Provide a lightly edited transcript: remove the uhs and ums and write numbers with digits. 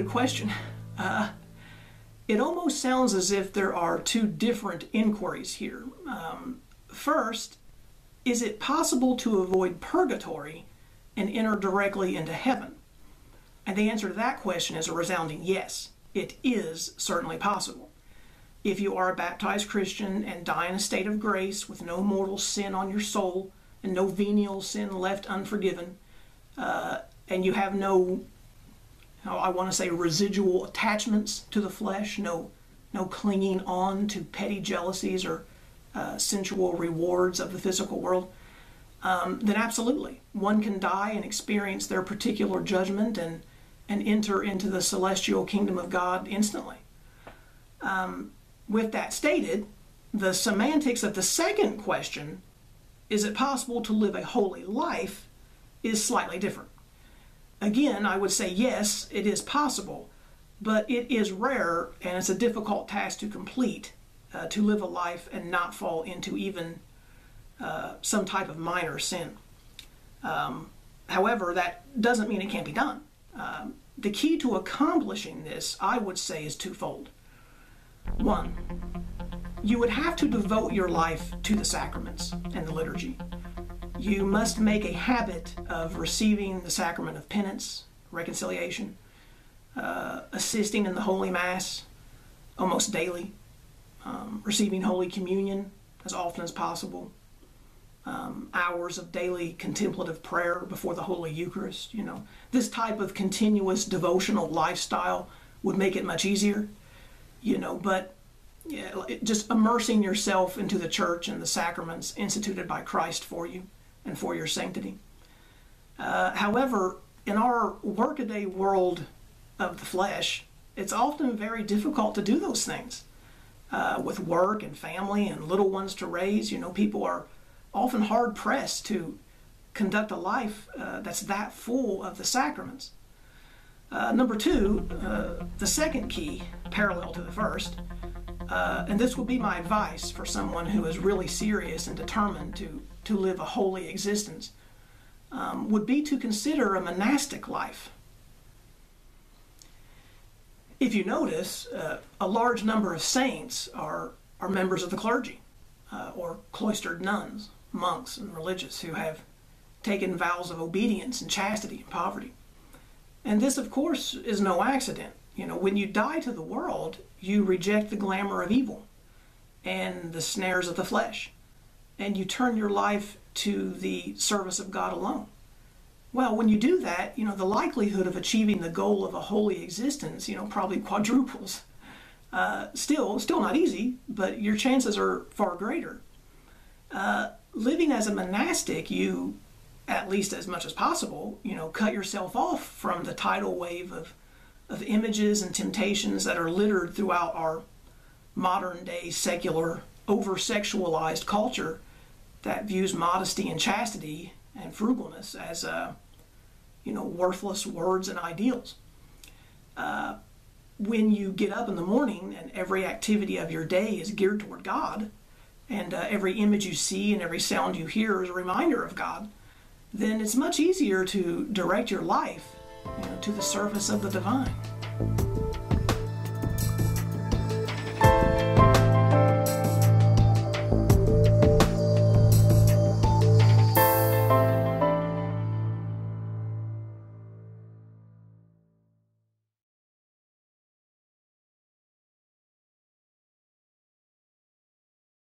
question. It almost sounds as if there are two different inquiries here. First, is it possible to avoid purgatory and enter directly into heaven? And the answer to that question is a resounding yes. It is certainly possible. If you are a baptized Christian and die in a state of grace with no mortal sin on your soul and no venial sin left unforgiven, and you have no, I want to say, residual attachments to the flesh, no clinging on to petty jealousies or sensual rewards of the physical world, then absolutely, one can die and experience their particular judgment and enter into the celestial kingdom of God instantly. With that stated, the semantics of the second question, is it possible to live a holy life, is slightly different. Again, I would say yes, it is possible, but it is rare and it's a difficult task to complete, to live a life and not fall into even some type of minor sin. However, that doesn't mean it can't be done. The key to accomplishing this, I would say, is twofold. One, you would have to devote your life to the sacraments and the liturgy. You must make a habit of receiving the sacrament of penance, reconciliation, assisting in the Holy Mass almost daily, receiving Holy Communion as often as possible, hours of daily contemplative prayer before the Holy Eucharist. This type of continuous devotional lifestyle would make it much easier, but just immersing yourself into the church and the sacraments instituted by Christ for you and for your sanctity. However, in our workaday world of the flesh, it's often very difficult to do those things. With work and family and little ones to raise, people are often hard-pressed to conduct a life that's that full of the sacraments. Number two, the second key, parallel to the first, and this would be my advice for someone who is really serious and determined to live a holy existence, would be to consider a monastic life. If you notice, a large number of saints are members of the clergy, or cloistered nuns, monks, and religious who have taken vows of obedience and chastity and poverty. And this, of course, is no accident. When you die to the world, you reject the glamour of evil and the snares of the flesh, and you turn your life to the service of God alone. Well, when you do that, the likelihood of achieving the goal of a holy existence, probably quadruples. Still not easy, but your chances are far greater. Living as a monastic, you, at least as much as possible, cut yourself off from the tidal wave of images and temptations that are littered throughout our modern day secular, over-sexualized culture that views modesty and chastity and frugalness as worthless words and ideals. When you get up in the morning and every activity of your day is geared toward God, and every image you see and every sound you hear is a reminder of God, then it's much easier to direct your life to the service of the divine.